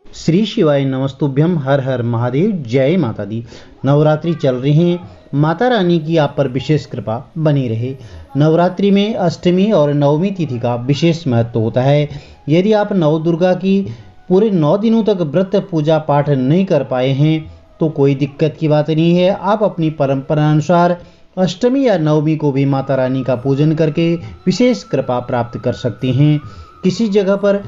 श्री शिवाय नमस्तुभ्यम, हर हर महादेव, जय माता दी। नवरात्रि चल रही हैं, माता रानी की आप पर विशेष कृपा बनी रहे। नवरात्रि में अष्टमी और नवमी तिथि का विशेष महत्व होता है। यदि आप नव दुर्गा की पूरे 9 दिनों तक व्रत पूजा पाठ नहीं कर पाए हैं तो कोई दिक्कत की बात नहीं है। आप अपनी परंपरा अनुसार अष्टमी या नवमी को भी माता रानी का पूजन करके विशेष कृपा प्राप्त कर सकते हैं। किसी जगह पर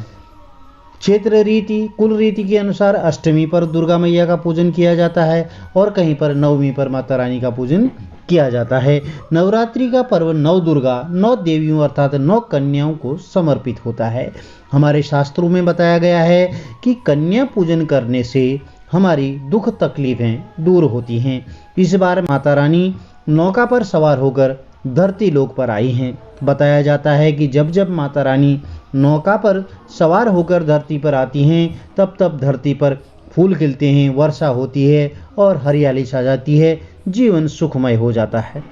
क्षेत्र रीति कुल रीति के अनुसार अष्टमी पर दुर्गा मैया का पूजन किया जाता है और कहीं पर नवमी पर माता रानी का पूजन किया जाता है। नवरात्रि का पर्व 9 दुर्गा 9 देवियों अर्थात 9 कन्याओं को समर्पित होता है। हमारे शास्त्रों में बताया गया है कि कन्या पूजन करने से हमारी दुख तकलीफें दूर होती हैं। इस बार माता रानी नौका पर सवार होकर धरती लोक पर आई हैं। बताया जाता है कि जब जब माता रानी नौका पर सवार होकर धरती पर आती हैं तब तब धरती पर फूल खिलते हैं, वर्षा होती है और हरियाली छा जाती है, जीवन सुखमय हो जाता है।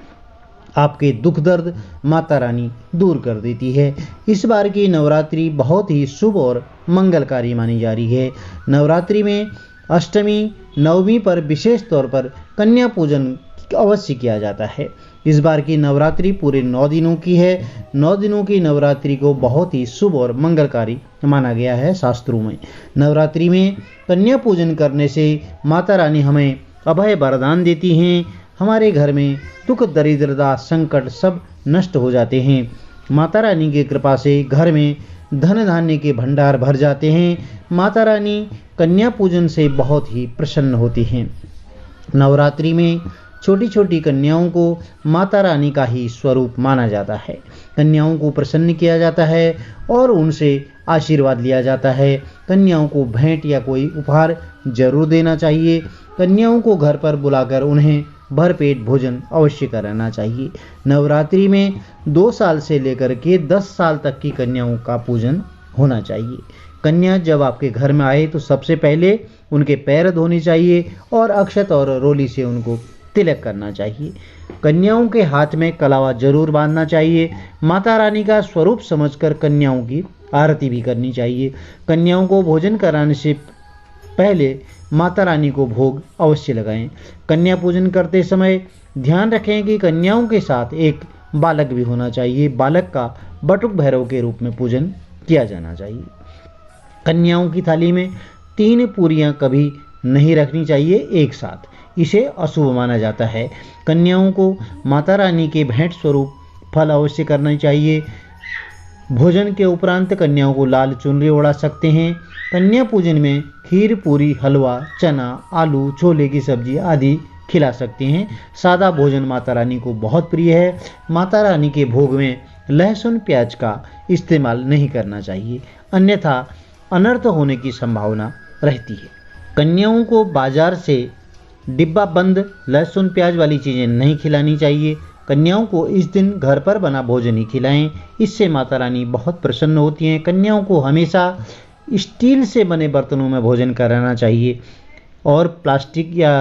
आपके दुख दर्द माता रानी दूर कर देती है। इस बार की नवरात्रि बहुत ही शुभ और मंगलकारी मानी जा रही है। नवरात्रि में अष्टमी नवमी पर विशेष तौर पर कन्या पूजन अवश्य किया जाता है। इस बार की नवरात्रि पूरे 9 दिनों की है। 9 दिनों की नवरात्रि को बहुत ही शुभ और मंगलकारी माना गया है शास्त्रों में। नवरात्रि में कन्या पूजन करने से माता रानी हमें अभय वरदान देती हैं। हमारे घर में दुख दरिद्रता संकट सब नष्ट हो जाते हैं। माता रानी की कृपा से घर में धन धान्य के भंडार भर जाते हैं। माता रानी कन्या पूजन से बहुत ही प्रसन्न होती हैं। नवरात्रि में छोटी छोटी कन्याओं को माता रानी का ही स्वरूप माना जाता है। कन्याओं को प्रसन्न किया जाता है और उनसे आशीर्वाद लिया जाता है। कन्याओं को भेंट या कोई उपहार जरूर देना चाहिए। कन्याओं को घर पर बुलाकर उन्हें भरपेट भोजन अवश्य कराना चाहिए। नवरात्रि में 2 साल से लेकर के 10 साल तक की कन्याओं का पूजन होना चाहिए। कन्या जब आपके घर में आए तो सबसे पहले उनके पैर धोने चाहिए और अक्षत और रोली से उनको तिलक करना चाहिए। कन्याओं के हाथ में कलावा जरूर बांधना चाहिए। माता रानी का स्वरूप समझकर कन्याओं की आरती भी करनी चाहिए। कन्याओं को भोजन कराने से पहले माता रानी को भोग अवश्य लगाएं। कन्या पूजन करते समय ध्यान रखें कि कन्याओं के साथ एक बालक भी होना चाहिए। बालक का बटुक भैरव के रूप में पूजन किया जाना चाहिए। कन्याओं की थाली में 3 पूरियां कभी नहीं रखनी चाहिए एक साथ, इसे अशुभ माना जाता है। कन्याओं को माता रानी के भेंट स्वरूप फल अवश्य करना चाहिए। भोजन के उपरांत कन्याओं को लाल चुनरी ओढ़ा सकते हैं। कन्या पूजन में खीर पूरी हलवा चना आलू छोले की सब्जी आदि खिला सकते हैं। सादा भोजन माता रानी को बहुत प्रिय है। माता रानी के भोग में लहसुन प्याज का इस्तेमाल नहीं करना चाहिए, अन्यथा अनर्थ होने की संभावना रहती है। कन्याओं को बाजार से डिब्बा बंद लहसुन प्याज वाली चीज़ें नहीं खिलानी चाहिए। कन्याओं को इस दिन घर पर बना भोजन ही खिलाएं, इससे माता रानी बहुत प्रसन्न होती हैं। कन्याओं को हमेशा स्टील से बने बर्तनों में भोजन कराना चाहिए और प्लास्टिक या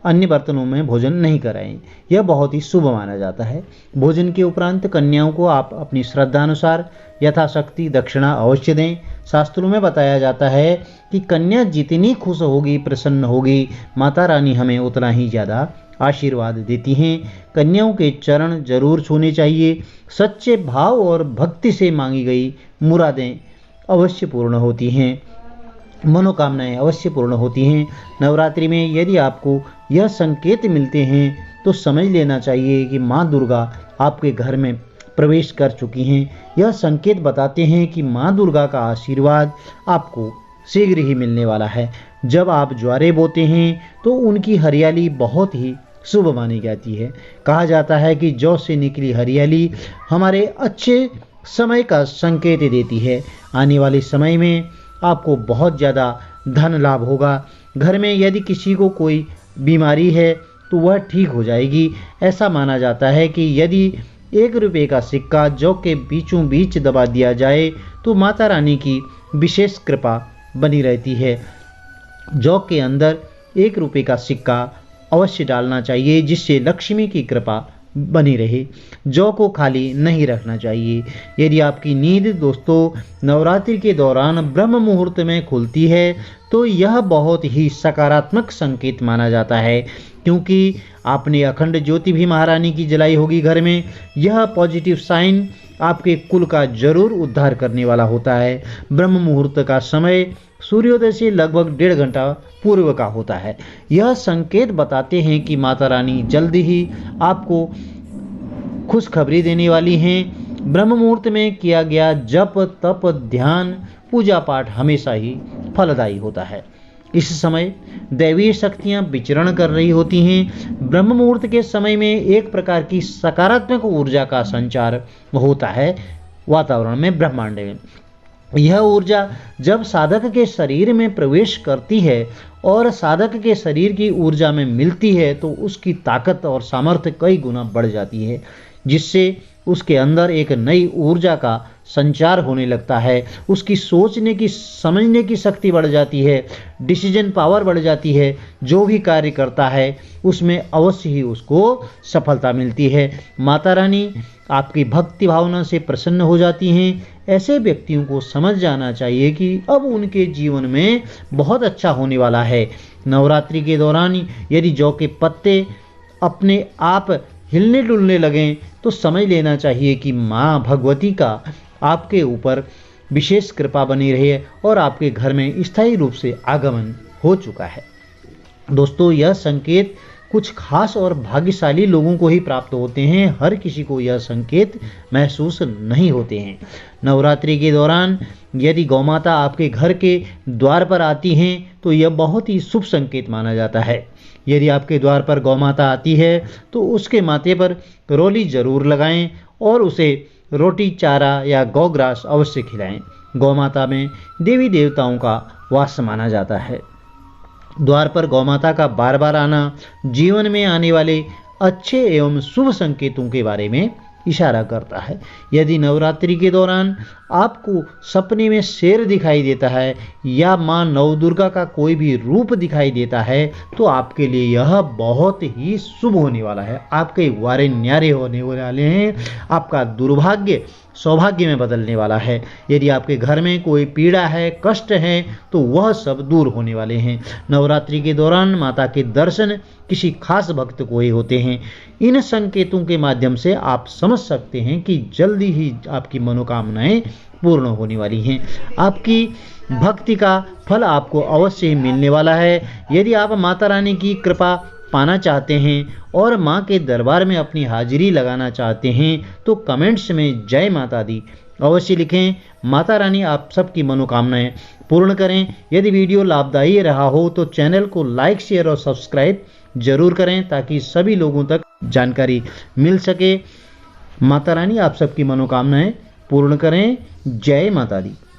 अन्य बर्तनों में भोजन नहीं कराएं, यह बहुत ही शुभ माना जाता है। भोजन के उपरांत कन्याओं को आप अपनी श्रद्धानुसार यथाशक्ति दक्षिणा अवश्य दें। शास्त्रों में बताया जाता है कि कन्या जितनी खुश होगी प्रसन्न होगी, माता रानी हमें उतना ही ज़्यादा आशीर्वाद देती हैं। कन्याओं के चरण जरूर छूने चाहिए। सच्चे भाव और भक्ति से मांगी गई मुरादें अवश्य पूर्ण होती हैं, मनोकामनाएं अवश्य पूर्ण होती हैं। नवरात्रि में यदि आपको यह संकेत मिलते हैं तो समझ लेना चाहिए कि माँ दुर्गा आपके घर में प्रवेश कर चुकी हैं। यह संकेत बताते हैं कि माँ दुर्गा का आशीर्वाद आपको शीघ्र ही मिलने वाला है। जब आप ज्वारे बोते हैं तो उनकी हरियाली बहुत ही शुभ मानी जाती है। कहा जाता है कि जौ से निकली हरियाली हमारे अच्छे समय का संकेत देती है। आने वाले समय में आपको बहुत ज़्यादा धन लाभ होगा। घर में यदि किसी को कोई बीमारी है तो वह ठीक हो जाएगी। ऐसा माना जाता है कि यदि 1 रुपये का सिक्का जौ के बीचों बीच दबा दिया जाए तो माता रानी की विशेष कृपा बनी रहती है। जौ के अंदर 1 रुपये का सिक्का अवश्य डालना चाहिए, जिससे लक्ष्मी की कृपा बनी रहे। जौ को खाली नहीं रखना चाहिए। यदि आपकी नींद दोस्तों नवरात्रि के दौरान ब्रह्म मुहूर्त में खुलती है तो यह बहुत ही सकारात्मक संकेत माना जाता है, क्योंकि आपने अखंड ज्योति भी महारानी की जलाई होगी घर में। यह पॉजिटिव साइन आपके कुल का जरूर उद्धार करने वाला होता है। ब्रह्म मुहूर्त का समय सूर्योदय से लगभग 1.5 घंटा पूर्व का होता है। यह संकेत बताते हैं कि माता रानी जल्द ही आपको खुशखबरी देने वाली हैं। ब्रह्म मुहूर्त में किया गया जप, तप, ध्यान, पूजा पाठ हमेशा ही फलदायी होता है। इस समय दैवीय शक्तियां विचरण कर रही होती हैं। ब्रह्म मुहूर्त के समय में एक प्रकार की सकारात्मक ऊर्जा का संचार होता है वातावरण में, ब्रह्मांड में। यह ऊर्जा जब साधक के शरीर में प्रवेश करती है और साधक के शरीर की ऊर्जा में मिलती है तो उसकी ताकत और सामर्थ्य कई गुना बढ़ जाती है, जिससे उसके अंदर एक नई ऊर्जा का संचार होने लगता है। उसकी सोचने की, समझने की शक्ति बढ़ जाती है, डिसीजन पावर बढ़ जाती है। जो भी कार्य करता है उसमें अवश्य ही उसको सफलता मिलती है। माता रानी आपकी भक्ति भावना से प्रसन्न हो जाती हैं। ऐसे व्यक्तियों को समझ जाना चाहिए कि अब उनके जीवन में बहुत अच्छा होने वाला है। नवरात्रि के दौरान यदि जौ के पत्ते अपने आप हिलने डुलने लगें तो समझ लेना चाहिए कि माँ भगवती का आपके ऊपर विशेष कृपा बनी रही है और आपके घर में स्थायी रूप से आगमन हो चुका है। दोस्तों, यह संकेत कुछ खास और भाग्यशाली लोगों को ही प्राप्त होते हैं। हर किसी को यह संकेत महसूस नहीं होते हैं। नवरात्रि के दौरान यदि गौमाता आपके घर के द्वार पर आती हैं तो यह बहुत ही शुभ संकेत माना जाता है। यदि आपके द्वार पर गौमाता आती है तो उसके माथे पर रोली जरूर लगाएं और उसे रोटी, चारा या गौग्रास अवश्य खिलाएं। गौमाता में देवी देवताओं का वास माना जाता है। द्वार पर गौमाता का बार बार आना जीवन में आने वाले अच्छे एवं शुभ संकेतों के बारे में इशारा करता है। यदि नवरात्रि के दौरान आपको सपने में शेर दिखाई देता है या मां नवदुर्गा का कोई भी रूप दिखाई देता है तो आपके लिए यह बहुत ही शुभ होने वाला है। आपके वारे न्यारे होने वाले हैं। आपका दुर्भाग्य सौभाग्य में बदलने वाला है। यदि आपके घर में कोई पीड़ा है, कष्ट है तो वह सब दूर होने वाले हैं। नवरात्रि के दौरान माता के दर्शन किसी खास भक्त को ही होते हैं। इन संकेतों के माध्यम से आप समझ सकते हैं कि जल्दी ही आपकी मनोकामनाएं पूर्ण होने वाली हैं। आपकी भक्ति का फल आपको अवश्य ही मिलने वाला है। यदि आप माता रानी की कृपा पाना चाहते हैं और मां के दरबार में अपनी हाजिरी लगाना चाहते हैं तो कमेंट्स में जय माता दी अवश्य लिखें। माता रानी आप सबकी मनोकामनाएं पूर्ण करें। यदि वीडियो लाभदायी रहा हो तो चैनल को लाइक, शेयर और सब्सक्राइब जरूर करें ताकि सभी लोगों तक जानकारी मिल सके। माता रानी आप सबकी मनोकामनाएं पूर्ण करें। जय माता दी।